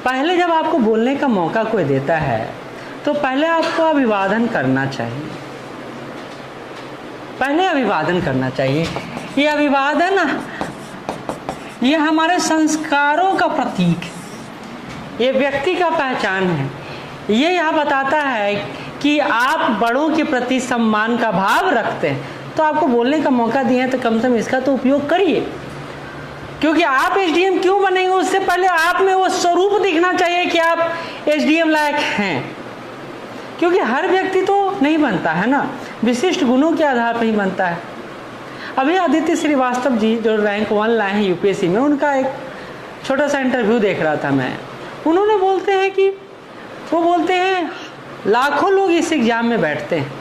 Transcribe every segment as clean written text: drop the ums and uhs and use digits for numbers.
पहले जब आपको बोलने का मौका कोई देता है तो पहले आपको अभिवादन करना चाहिए। पहले अभिवादन करना चाहिए। ये अभिवादन, ये हमारे संस्कारों का प्रतीक है, ये व्यक्ति का पहचान है। ये यह बताता है कि आप बड़ों के प्रति सम्मान का भाव रखते हैं। तो आपको बोलने का मौका दिए हैं तो कम से कम इसका तो उपयोग करिए, क्योंकि आप एसडीएम क्यों बनेंगे उससे पहले आप में वो स्वरूप दिखना चाहिए कि आप एसडीएम लायक हैं। क्योंकि हर व्यक्ति तो नहीं बनता है ना, विशिष्ट गुणों के आधार पर ही बनता है। अभी आदित्य श्रीवास्तव जी जो रैंक 1 लाए हैं यूपीएससी में, उनका एक छोटा सा इंटरव्यू देख रहा था मैं। उन्होंने बोलते हैं लाखों लोग इस एग्जाम में बैठते हैं,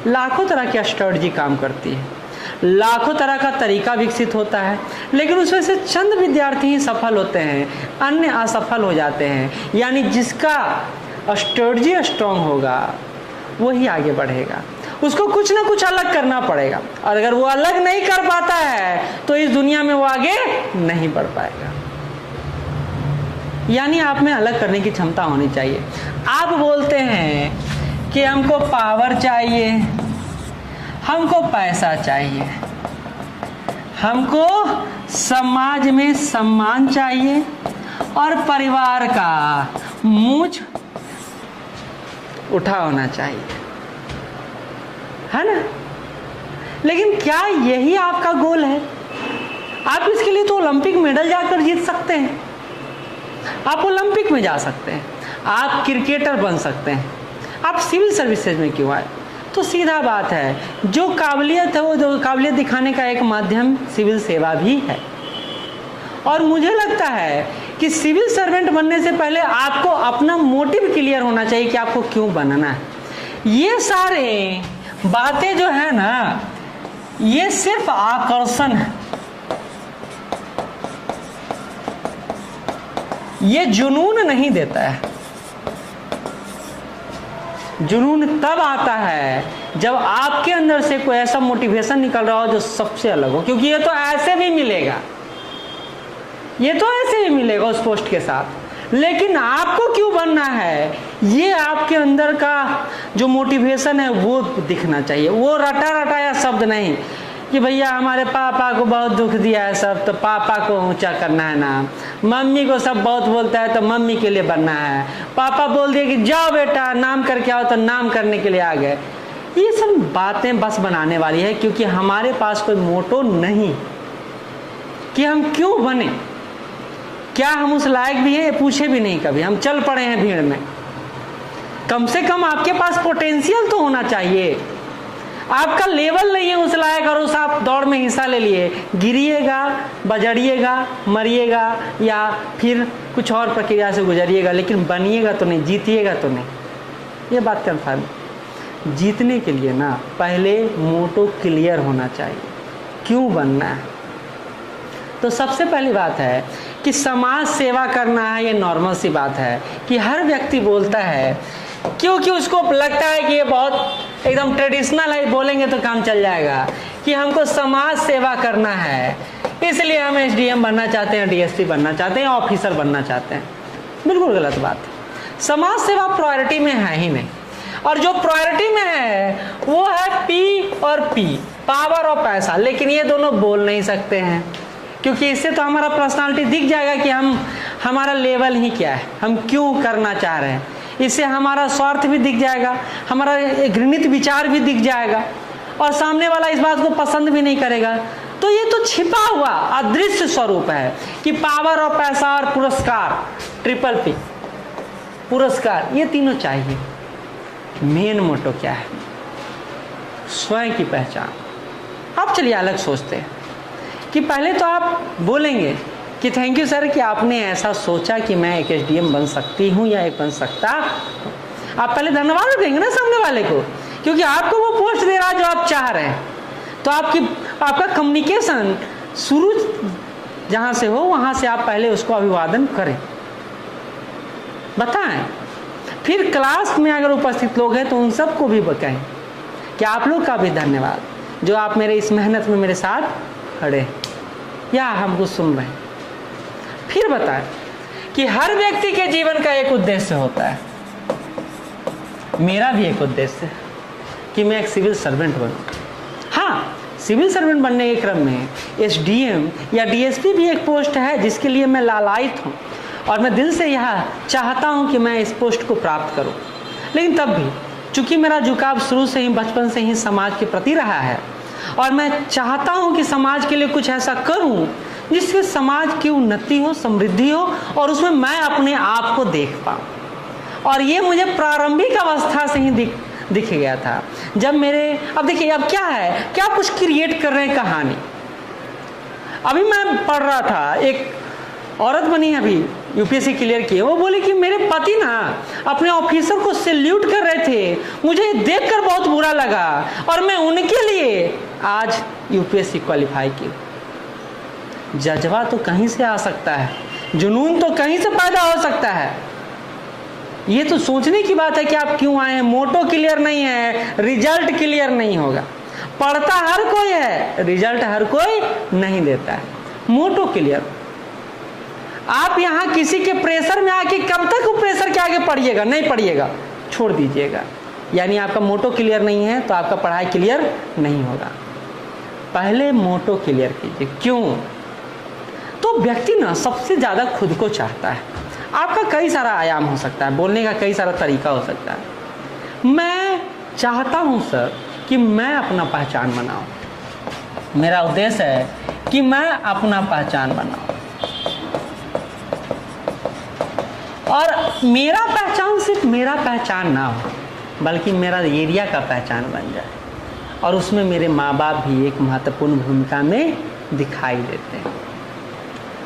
लाखों तरह की स्ट्रेटजी काम करती है, लाखों तरह का तरीका विकसित होता है, लेकिन उसमें से चंद विद्यार्थी ही सफल होते हैं, अन्य असफल हो जाते हैं। यानी जिसका स्ट्रेटजी स्ट्रांग होगा वही आगे बढ़ेगा, उसको कुछ ना कुछ अलग करना पड़ेगा, और अगर वो अलग नहीं कर पाता है तो इस दुनिया में वो आगे नहीं बढ़ पाएगा। यानी आप में अलग करने की क्षमता होनी चाहिए। आप बोलते हैं कि हमको पावर चाहिए, हमको पैसा चाहिए, हमको समाज में सम्मान चाहिए और परिवार का मूंछ उठा होना चाहिए, है ना। लेकिन क्या यही आपका गोल है? आप इसके लिए तो ओलंपिक मेडल जाकर जीत सकते हैं, आप ओलंपिक में जा सकते हैं, आप क्रिकेटर बन सकते हैं, आप सिविल सर्विसेज में क्यों आए? तो सीधा बात है, जो काबिलियत है वो जो काबिलियत दिखाने का एक माध्यम सिविल सेवा भी है। और मुझे लगता है कि सिविल सर्वेंट बनने से पहले आपको अपना मोटिव क्लियर होना चाहिए कि आपको क्यों बनना है। ये सारे बातें जो है ना, ये सिर्फ आकर्षण है, ये जुनून नहीं देता है। जुनून तब आता है जब आपके अंदर से कोई ऐसा मोटिवेशन निकल रहा हो जो सबसे अलग हो, क्योंकि ये तो ऐसे भी मिलेगा, ये तो ऐसे ही मिलेगा उस पोस्ट के साथ। लेकिन आपको क्यों बनना है, ये आपके अंदर का जो मोटिवेशन है वो दिखना चाहिए। वो रटा रटाया शब्द नहीं कि भैया हमारे पापा को बहुत दुख दिया है सब, तो पापा को ऊंचा करना है ना, मम्मी को सब बहुत बोलता है तो मम्मी के लिए बनना है, पापा बोल दिए कि जाओ बेटा नाम करके आओ तो नाम करने के लिए आ गए। ये सब बातें बस बनाने वाली है, क्योंकि हमारे पास कोई मोटो नहीं कि हम क्यों बने, क्या हम उस लायक भी हैं, पूछे भी नहीं कभी, हम चल पड़े हैं भीड़ में। कम से कम आपके पास पोटेंशियल तो होना चाहिए। आपका लेवल नहीं है उस लायक और उस आप दौड़ में हिस्सा ले लिए, गिरिएगा, बजड़िएगा, मरिएगा या फिर कुछ और प्रक्रिया से गुजरिएगा, लेकिन बनिएगा तो नहीं, जीतिएगा तो नहीं। ये बात कंफर्म। जीतने के लिए ना पहले मोटो क्लियर होना चाहिए, क्यों बनना है। तो सबसे पहली बात है कि समाज सेवा करना है, ये नॉर्मल सी बात है कि हर व्यक्ति बोलता है, क्योंकि उसको लगता है कि ये बहुत एकदम ट्रेडिशनल है, बोलेंगे तो काम चल जाएगा, कि हमको समाज सेवा करना है, इसलिए हम एसडीएम बनना चाहते हैं, डीएसपी बनना चाहते हैं, ऑफिसर बनना चाहते हैं। बिल्कुल गलत बात है। समाज सेवा प्रायोरिटी में है ही नहीं, और जो प्रायोरिटी में है वो है पी और पी, पावर और पैसा। लेकिन ये दोनों बोल नहीं सकते हैं, क्योंकि इससे तो हमारा पर्सनालिटी दिख जाएगा कि हमारा लेवल ही क्या है, हम क्यों करना चाह रहे हैं। इससे हमारा स्वार्थ भी दिख जाएगा, हमारा घृणित विचार भी दिख जाएगा, और सामने वाला इस बात को पसंद भी नहीं करेगा। तो ये तो छिपा हुआ अदृश्य स्वरूप है कि पावर और पैसा और पुरस्कार, ट्रिपल पी, पुरस्कार, ये तीनों चाहिए। मेन मोटो क्या है? स्वयं की पहचान। अब चलिए अलग सोचते हैं कि पहले तो आप बोलेंगे कि थैंक यू सर कि आपने ऐसा सोचा कि मैं एक एसडीएम बन सकती हूँ या एक बन सकता। आप पहले धन्यवाद देंगे ना सामने वाले को, क्योंकि आपको वो पोस्ट दे रहा है जो आप चाह रहे हैं। तो आपका कम्युनिकेशन शुरू जहाँ से हो वहाँ से आप पहले उसको अभिवादन करें, बताएं। फिर क्लास में अगर उपस्थित लोग हैं तो उन सबको भी बताएं कि आप लोग का भी धन्यवाद जो आप मेरे इस मेहनत में मेरे साथ खड़े या हमको सुन रहे हैं। फिर बताएं कि हर व्यक्ति के जीवन का एक उद्देश्य होता है। मेरा भी एक उद्देश्य है कि मैं एक सिविल सर्वेंट बनूं। हाँ, सिविल सर्वेंट बनने के क्रम में एसडीएम या डीएसपी भी एक पोस्ट है जिसके लिए मैं लालायित हूँ और मैं दिल से यह चाहता हूँ कि मैं इस पोस्ट को प्राप्त करूँ। लेकिन तब भी चूँकि मेरा झुकाव शुरू से ही, बचपन से ही समाज के प्रति रहा है और मैं चाहता हूँ कि समाज के लिए कुछ ऐसा करूँ जिससे समाज की उन्नति हो, समृद्धि हो और उसमें मैं अपने आप को देख पाऊँ। और ये मुझे प्रारंभिक अवस्था से ही दिख गया था। जब मेरे, अब देखिए अब क्या है, क्या कुछ क्रिएट कर रहे हैं कहानी। अभी मैं पढ़ रहा था, एक औरत बनी है अभी यूपीएससी क्लियर की, वो बोली कि मेरे पति ना अपने ऑफिसर को सैल्यूट कर रहे थे, मुझे देखकर बहुत बुरा लगा और मैं उनके लिए आज यूपीएससी क्वालिफाई की। जज्बा तो कहीं से आ सकता है, जुनून तो कहीं से पैदा हो सकता है। ये तो सोचने की बात है कि आप क्यों आए हैं। मोटो क्लियर नहीं है, रिजल्ट क्लियर नहीं होगा। पढ़ता हर कोई है, रिजल्ट हर कोई नहीं देता है। मोटो क्लियर, आप यहाँ किसी के प्रेशर में आके कब तक वो प्रेशर के आगे पढ़िएगा, नहीं पढ़िएगा, छोड़ दीजिएगा। यानी आपका मोटो क्लियर नहीं है तो आपका पढ़ाई क्लियर नहीं होगा। पहले मोटो क्लियर कीजिए। क्यों? तो व्यक्ति ना सबसे ज़्यादा खुद को चाहता है। आपका कई सारा आयाम हो सकता है, बोलने का कई सारा तरीका हो सकता है। मैं चाहता हूँ सर कि मैं अपना पहचान बनाऊँ। मेरा उद्देश्य है कि मैं अपना पहचान बनाऊँ और मेरा पहचान सिर्फ मेरा पहचान ना हो बल्कि मेरा एरिया का पहचान बन जाए और उसमें मेरे माँ बाप भी एक महत्वपूर्ण भूमिका में दिखाई देते हैं।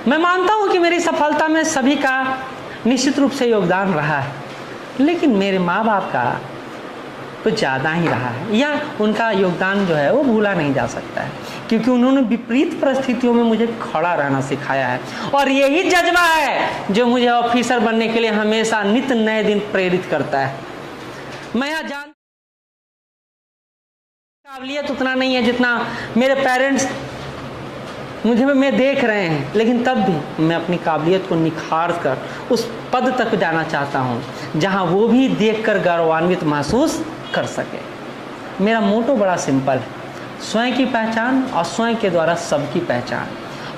मैं मानता हूँ कि मेरी सफलता में सभी का निश्चित रूप से योगदान रहा है, लेकिन मेरे माँ बाप का कुछ ज़्यादा ही रहा है, या उनका योगदान जो है वो भूला नहीं जा सकता है, क्योंकि उन्होंने विपरीत परिस्थितियों में मुझे खड़ा रहना सिखाया है। और यही जज्बा है जो मुझे ऑफिसर बनने के लिए हमेशा नित्य नए दिन प्रेरित करता है। मैं यह जान काबिलियत उतना नहीं है जितना मेरे पेरेंट्स मुझे में देख रहे हैं, लेकिन तब भी मैं अपनी काबिलियत को निखार कर उस पद तक जाना चाहता हूँ जहाँ वो भी देखकर गौरवान्वित महसूस कर सके। मेरा मोटो बड़ा सिंपल है, स्वयं की पहचान और स्वयं के द्वारा सबकी पहचान।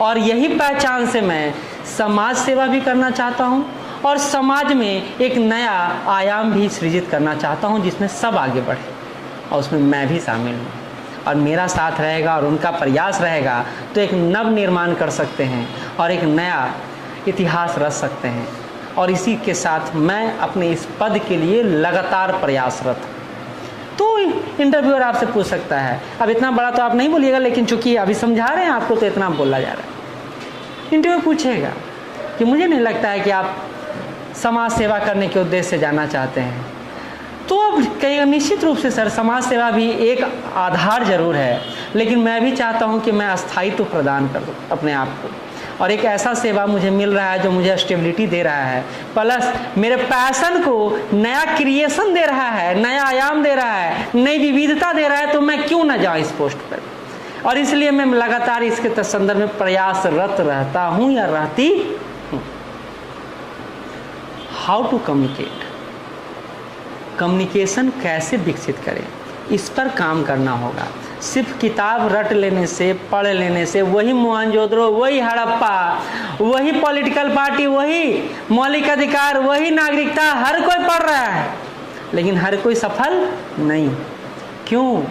और यही पहचान से मैं समाज सेवा भी करना चाहता हूँ और समाज में एक नया आयाम भी सृजित करना चाहता हूँ जिसमें सब आगे बढ़े और उसमें मैं भी शामिल हूँ। और मेरा साथ रहेगा और उनका प्रयास रहेगा तो एक नव निर्माण कर सकते हैं और एक नया इतिहास रच सकते हैं। और इसी के साथ मैं अपने इस पद के लिए लगातार प्रयासरत। तो इंटरव्यूअर आपसे पूछ सकता है, अब इतना बड़ा तो आप नहीं बोलिएगा, लेकिन चूंकि अभी समझा रहे हैं आपको तो इतना बोला जा रहा है। इंटरव्यू पूछेगा कि मुझे नहीं लगता है कि आप समाज सेवा करने के उद्देश्य से जाना चाहते हैं। तो अब कहेगा निश्चित रूप से सर, समाज सेवा भी एक आधार जरूर है, लेकिन मैं भी चाहता हूं कि मैं स्थायित्व प्रदान कर दूं अपने आप को, और एक ऐसा सेवा मुझे मिल रहा है जो मुझे स्टेबिलिटी दे रहा है, प्लस मेरे पैशन को नया क्रिएशन दे रहा है, नया आयाम दे रहा है, नई विविधता दे रहा है, तो मैं क्यों ना जाऊँ इस पोस्ट पर। और इसलिए मैं लगातार इसके संदर्भ में प्रयासरत रहता हूँ या रहती हूँ। हाउ टू कम्युनिकेट, कम्युनिकेशन कैसे विकसित करें, इस पर काम करना होगा। सिर्फ किताब रट लेने से, पढ़ लेने से, वही मोहनजोदड़ो, वही हड़प्पा, वही पॉलिटिकल पार्टी, वही मौलिक अधिकार, वही नागरिकता हर कोई पढ़ रहा है, लेकिन हर कोई सफल नहीं। क्यों?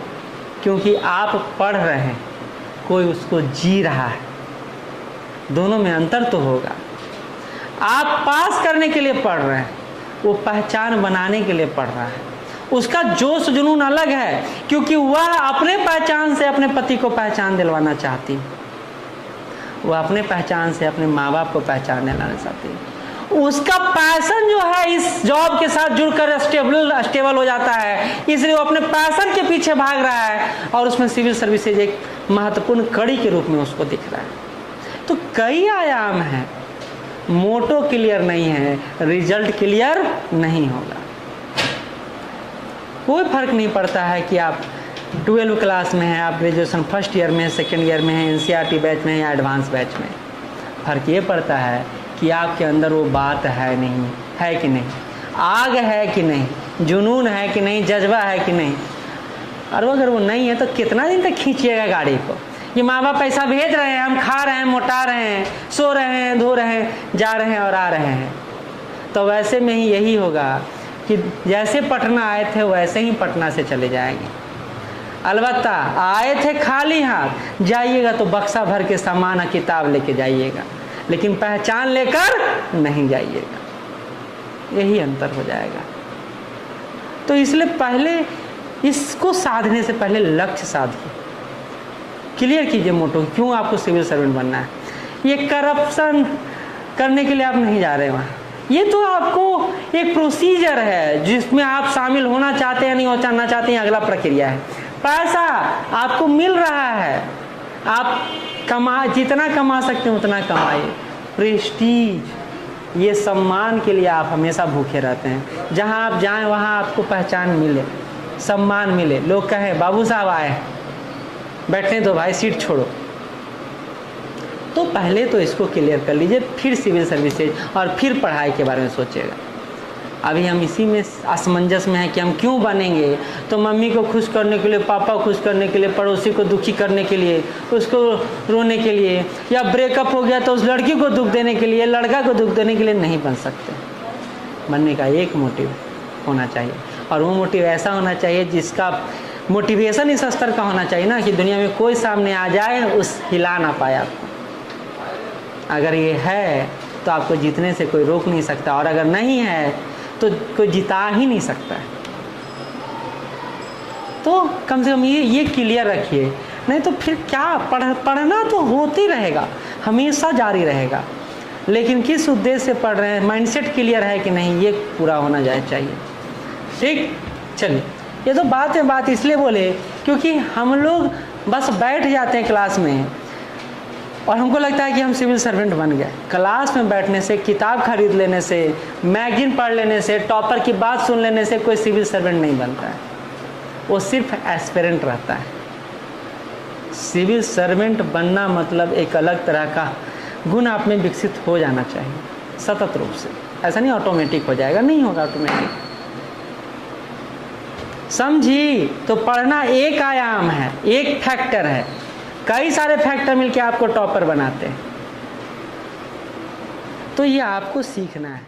क्योंकि आप पढ़ रहे हैं, कोई उसको जी रहा है। दोनों में अंतर तो होगा। आप पास करने के लिए पढ़ रहे हैं, वो पहचान बनाने के लिए पढ़ रहा है। उसका जोश जुनून अलग है, क्योंकि वह अपने पहचान से अपने पति को पहचान दिलवाना चाहती है, वह अपने पहचान से अपने माँ बाप को पहचान दिलाना चाहती है। उसका पैशन जो है इस जॉब के साथ जुड़कर स्टेबल हो जाता है, इसलिए वो अपने पैशन के पीछे भाग रहा है और उसमें सिविल सर्विसेज एक महत्वपूर्ण कड़ी के रूप में उसको दिख रहा है। तो कई आयाम हैं, मोटो क्लियर नहीं है, रिजल्ट क्लियर नहीं होगा। कोई फर्क नहीं पड़ता है कि आप 12वीं क्लास में हैं, आप ग्रेजुएशन फर्स्ट ईयर में, सेकेंड ईयर में हैं, एनसीईआरटी बैच में या एडवांस बैच में। फर्क ये पड़ता है कि आपके अंदर वो बात है नहीं, है कि नहीं, आग है कि नहीं, जुनून है कि नहीं, जज्बा है कि नहीं। और अगर वो नहीं है तो कितना दिन तक खींचिएगा गाड़ी को। ये माँ बाप पैसा भेज रहे हैं, हम खा रहे हैं, मोटा रहे हैं, सो रहे हैं, धो रहे हैं, जा रहे हैं और आ रहे हैं। तो वैसे में ही यही होगा कि जैसे पटना आए थे वैसे ही पटना से चले जाएंगे। अलबत्ता आए थे खाली हाथ, जाइएगा तो बक्सा भर के सामान किताब लेके जाइएगा, लेकिन पहचान लेकर नहीं जाइएगा। यही अंतर हो जाएगा। तो इसलिए पहले इसको साधने से पहले लक्ष्य साधिए, क्लियर कीजिए मोटो, क्यों आपको सिविल सर्वेंट बनना है। ये करप्शन करने के लिए आप नहीं जा रहे वहाँ, ये तो आपको एक प्रोसीजर है जिसमें आप शामिल होना चाहते हैं, नहीं होना चाहते हैं, अगला प्रक्रिया है। पैसा आपको मिल रहा है, आप जितना कमा सकते हैं उतना कमाइए। प्रेस्टीज, ये सम्मान के लिए आप हमेशा भूखे रहते हैं। जहाँ आप जाएं वहाँ आपको पहचान मिले, सम्मान मिले, लोग कहें बाबू साहब आए, बैठने दो भाई, सीट छोड़ो। तो पहले तो इसको क्लियर कर लीजिए, फिर सिविल सर्विसेज और फिर पढ़ाई के बारे में सोचिएगा। अभी हम इसी में असमंजस में हैं कि हम क्यों बनेंगे। तो मम्मी को खुश करने के लिए, पापा को खुश करने के लिए, पड़ोसी को दुखी करने के लिए, उसको रोने के लिए, या ब्रेकअप हो गया तो उस लड़की को दुख देने के लिए, लड़का को दुख देने के लिए नहीं बन सकते। बनने का एक मोटिव होना चाहिए, और वो मोटिव ऐसा होना चाहिए जिसका मोटिवेशन इस स्तर का होना चाहिए ना कि दुनिया में कोई सामने आ जाए उस हिला ना पाए आपको। अगर ये है तो आपको जीतने से कोई रोक नहीं सकता, और अगर नहीं है तो कोई जिता ही नहीं सकता है। तो कम से कम ये क्लियर रखिए, नहीं तो फिर क्या पढ़ना तो होती रहेगा, हमेशा जारी रहेगा, लेकिन किस उद्देश्य से पढ़ रहे हैं, माइंडसेट क्लियर है कि नहीं, ये पूरा होना चाहिए। ठीक, चलिए, ये तो बात इसलिए बोले क्योंकि हम लोग बस बैठ जाते हैं क्लास में और हमको लगता है कि हम सिविल सर्वेंट बन गए। क्लास में बैठने से, किताब खरीद लेने से, मैगजीन पढ़ लेने से, टॉपर की बात सुन लेने से कोई सिविल सर्वेंट नहीं बनता है, वो सिर्फ एस्पिरेंट रहता है। सिविल सर्वेंट बनना मतलब एक अलग तरह का गुण आप में विकसित हो जाना चाहिए सतत रूप से। ऐसा नहीं ऑटोमेटिक हो जाएगा, नहीं होगा ऑटोमेटिक। समझी? तो पढ़ना एक आयाम है, एक फैक्टर है, कई सारे फैक्टर मिलके आपको टॉपर बनाते हैं। तो ये आपको सीखना है।